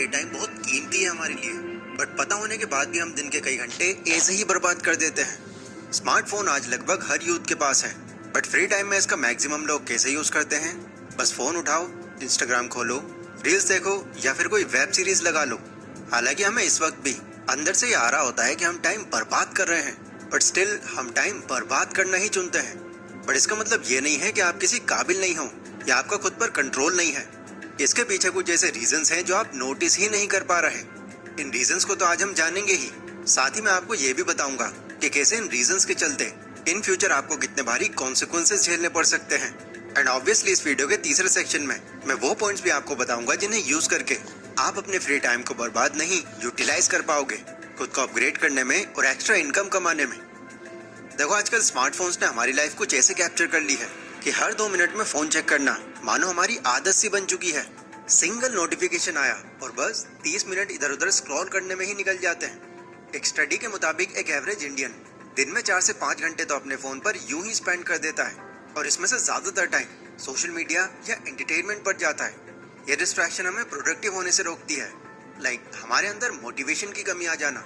ये टाइम बहुत कीमती है हमारे लिए, बट पता होने के बाद भी हम दिन के कई घंटे ऐसे ही बर्बाद कर देते हैं। स्मार्टफोन आज लगभग हर यूथ के पास है, बट फ्री टाइम में इसका मैक्सिमम लोग कैसे यूज करते हैं? बस फोन उठाओ, इंस्टाग्राम खोलो, रील्स देखो या फिर कोई वेब सीरीज लगा लो। हालांकि हमें इस वक्त भी अंदर से ये आ रहा होता है कि हम टाइम बर्बाद कर रहे हैं, बट स्टिल हम टाइम बर्बाद करना ही चुनते हैं। बट इसका मतलब ये नहीं है कि आप किसी काबिल नहीं हो या आपका खुद पर कंट्रोल नहीं है। इसके पीछे कुछ ऐसे रीजंस हैं जो आप नोटिस ही नहीं कर पा रहे। इन रीजंस को तो आज हम जानेंगे ही, साथ ही मैं आपको ये भी बताऊंगा कि कैसे इन रीजंस के चलते इन फ्यूचर आपको कितने भारी कॉन्सिक्वेंसेस झेलने पड़ सकते हैं। एंड ऑब्वियसली इस वीडियो के तीसरे सेक्शन में मैं वो पॉइंट्स भी आपको बताऊंगा जिन्हें यूज करके आप अपने फ्री टाइम को बर्बाद नहीं, यूटिलाइज कर पाओगे, खुद को अपग्रेड करने में और एक्स्ट्रा इनकम कमाने में। देखो, आजकल स्मार्टफोन्स ने हमारी लाइफ कुछ ऐसे कैप्चर कर ली है कि हर 2 मिनट में फोन चेक करना मानो हमारी आदत सी बन चुकी है। सिंगल नोटिफिकेशन आया और बस 30 मिनट इधर उधर स्क्रॉल करने में ही निकल जाते हैं। एक स्टडी के मुताबिक एक एवरेज इंडियन दिन में 4 से 5 घंटे तो अपने फोन पर यूं ही स्पेंड कर देता है, और इसमें से ज्यादातर टाइम सोशल मीडिया या एंटरटेनमेंट पर जाता है। यह डिस्ट्रैक्शन हमें प्रोडक्टिव होने से रोकती है, लाइक हमारे अंदर मोटिवेशन की कमी आ जाना।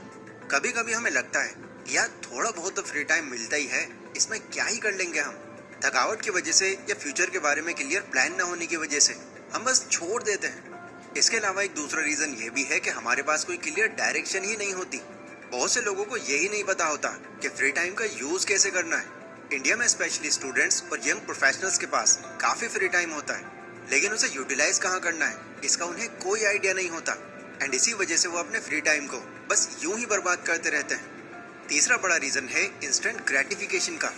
कभी कभी हमें लगता है यार थोड़ा बहुत तो फ्री टाइम मिलता ही है, इसमें क्या ही कर लेंगे हम। थकावट की वजह से या फ्यूचर के बारे में क्लियर प्लान न होने की वजह से हम बस छोड़ देते हैं। इसके अलावा एक दूसरा रीजन ये भी है कि हमारे पास कोई क्लियर डायरेक्शन ही नहीं होती। बहुत से लोगों को यही नहीं पता होता कि फ्री टाइम का यूज कैसे करना है। इंडिया में स्पेशली स्टूडेंट्स और यंग प्रोफेशनल्स के पास काफी फ्री टाइम होता है, लेकिन उसे यूटिलाइज कहाँ करना है इसका उन्हें कोई आइडिया नहीं होता। एंड इसी वजह से वो अपने फ्री टाइम को बस यूं ही बर्बाद करते रहते हैं। तीसरा बड़ा रीजन है इंस्टेंट ग्रेटिफिकेशन का।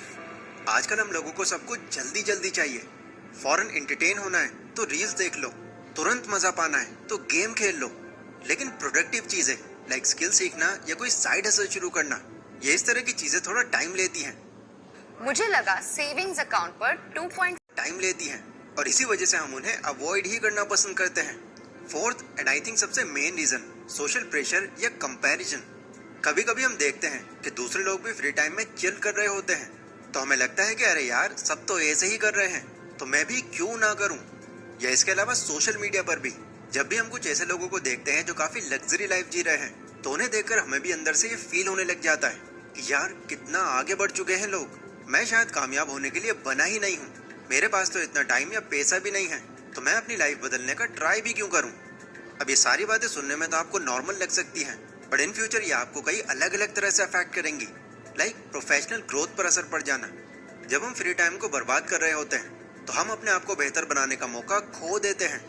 आजकल हम लोगों को सब कुछ जल्दी जल्दी चाहिए। फौरन एंटरटेन होना है तो रील्स देख लो, तुरंत मजा पाना है तो गेम खेल लो। लेकिन प्रोडक्टिव चीजें लाइक स्किल सीखना या कोई साइड हसल शुरू करना, ये इस तरह की चीजें थोड़ा टाइम लेती हैं। मुझे लगा सेविंग्स अकाउंट पर 2 टाइम लेती हैं और इसी वजह से हम उन्हें अवॉइड ही करना पसंद करते हैं। फोर्थ एंड आई थिंक सबसे मेन रीजन, सोशल प्रेशर या कंपैरिजन। कभी कभी हम देखते हैं कि दूसरे लोग भी फ्री टाइम में चिल कर रहे होते हैं, तो हमें लगता है कि अरे यार सब तो ऐसे ही कर रहे हैं तो मैं भी क्यों ना करूं। या इसके अलावा सोशल मीडिया पर भी जब भी हम कुछ ऐसे लोगों को देखते हैं जो काफी लग्जरी लाइफ जी रहे हैं, तो उन्हें देखकर हमें भी अंदर से ये फील होने लग जाता है कि यार कितना आगे बढ़ चुके हैं लोग, मैं शायद कामयाब होने के लिए बना ही नहीं हूँ। मेरे पास तो इतना टाइम या पैसा भी नहीं है, तो मैं अपनी लाइफ बदलने का ट्राई भी क्यों करूँ। अब ये सारी बातें सुनने में तो आपको नॉर्मल लग सकती हैं, बट इन फ्यूचर ये आपको कई अलग अलग तरह से अफेक्ट करेंगी। लाइक प्रोफेशनल ग्रोथ पर असर पड़ जाना। जब हम फ्री टाइम को बर्बाद कर रहे होते हैं तो हम अपने आप को बेहतर बनाने का मौका खो देते हैं।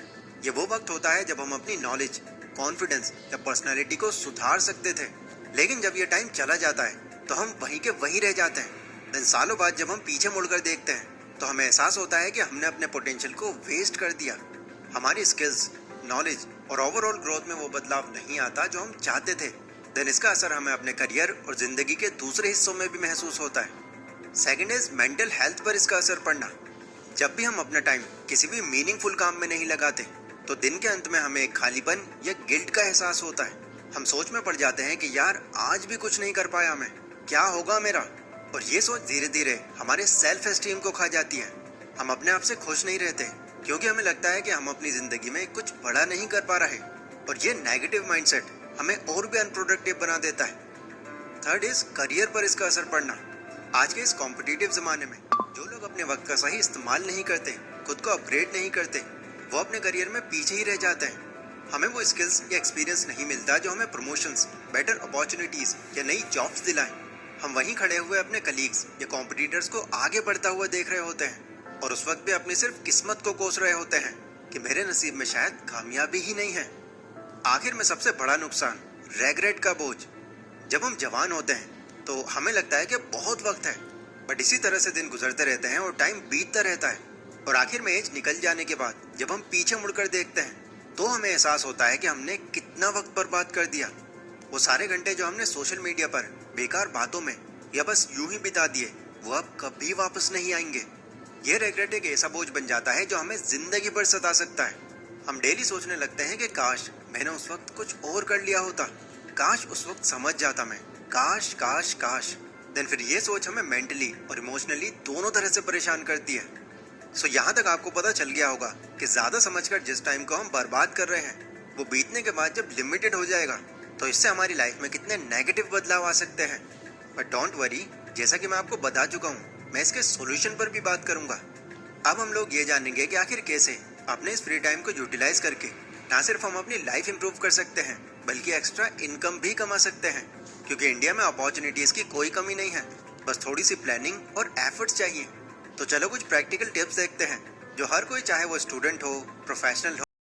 ये वो वक्त होता है जब हम अपनी नॉलेज, कॉन्फिडेंस या पर्सनैलिटी को सुधार सकते थे, लेकिन जब ये टाइम चला जाता है तो हम वहीं के वहीं रह जाते हैं। दिन सालों बाद जब हम पीछे मुड़कर देखते हैं तो हमें एहसास होता है कि हमने अपने पोटेंशियल को वेस्ट कर दिया। हमारी स्किल्स, नॉलेज और ओवरऑल ग्रोथ में वो बदलाव नहीं आता जो हम चाहते थे। देन इसका असर हमें अपने करियर और जिंदगी के दूसरे हिस्सों में भी महसूस होता है। सेकंड इज मेंटल हेल्थ पर इसका असर पड़ना। जब भी हम अपना टाइम किसी भी मीनिंगफुल काम में नहीं लगाते तो दिन के अंत में हमें एक खालीपन या गिल्ट का एहसास होता है। हम सोच में पड़ जाते हैं कि यार आज भी कुछ नहीं कर पाया मैं, क्या होगा मेरा। और ये सोच धीरे धीरे हमारे सेल्फ एस्टीम को खा जाती है। हम अपने आप से खुश नहीं रहते क्योंकि हमें लगता है कि हम अपनी जिंदगी में कुछ बड़ा नहीं कर पा रहे, और ये नेगेटिव माइंडसेट हमें और भी अनप्रोडक्टिव बना देता है। थर्ड इज करियर पर इसका असर पड़ना। आज के इस कॉम्पिटिटिव जमाने में जो लोग अपने वक्त का सही इस्तेमाल नहीं करते, खुद को अपग्रेड नहीं करते, वो अपने करियर में पीछे ही रह जाते हैं। हमें वो स्किल्स या एक्सपीरियंस नहीं मिलता जो हमें प्रमोशंस, बेटर अपॉर्चुनिटीज या नई जॉब्स दिलाएं। हम वहीं खड़े हुए अपने कलीग्स या कॉम्पिटिटर्स को आगे बढ़ता हुआ देख रहे होते हैं, और उस वक्त भी अपनी सिर्फ किस्मत को कोस रहे होते हैं कि मेरे नसीब में शायद कामयाबी ही नहीं है। आखिर में सबसे बड़ा नुकसान, रेग्रेट का बोझ। जब हम जवान होते हैं तो हमें लगता है कि बहुत वक्त है, बट इसी तरह से दिन गुजरते रहते हैं और टाइम बीतता रहता है, और आखिर में एज निकल जाने के बाद जब हम पीछे मुड़कर देखते हैं तो हमें एहसास होता है कि हमने कितना वक्त बर्बाद कर दिया। वो सारे घंटे जो हमने सोशल मीडिया पर बेकार बातों में या बस यूं ही बिता दिए, वो अब कभी वापस नहीं आएंगे। ये रेग्रेट एक ऐसा बोझ बन जाता है जो हमें जिंदगी भर सता सकता है। हम डेली सोचने लगते हैं कि काश मैंने उस वक्त कुछ और कर लिया होता, काश उस वक्त समझ जाता मैं, काश काश काश। देन फिर ये सोच हमें मेंटली और इमोशनली दोनों तरह से परेशान करती है। सो यहाँ तक आपको पता चल गया होगा कि ज्यादा समझकर जिस टाइम को हम बर्बाद कर रहे हैं वो बीतने के बाद जब लिमिटेड हो जाएगा तो इससे हमारी लाइफ में कितने नेगेटिव बदलाव आ सकते हैं। बट डोंट वरी, जैसा कि मैं आपको बता चुका हूँ, मैं इसके सॉल्यूशन पर भी बात करूंगा। अब हम लोग ये जानेंगे कि आखिर कैसे अपने इस फ्री टाइम को यूटिलाइज करके ना सिर्फ हम अपनी लाइफ इंप्रूव कर सकते हैं बल्कि एक्स्ट्रा इनकम भी कमा सकते हैं, क्योंकि इंडिया में अपॉर्चुनिटीज की कोई कमी नहीं है, बस थोड़ी सी प्लानिंग और एफर्ट्स चाहिए। तो चलो कुछ प्रैक्टिकल टिप्स देखते हैं जो हर कोई, चाहे वो स्टूडेंट हो, प्रोफेशनल हो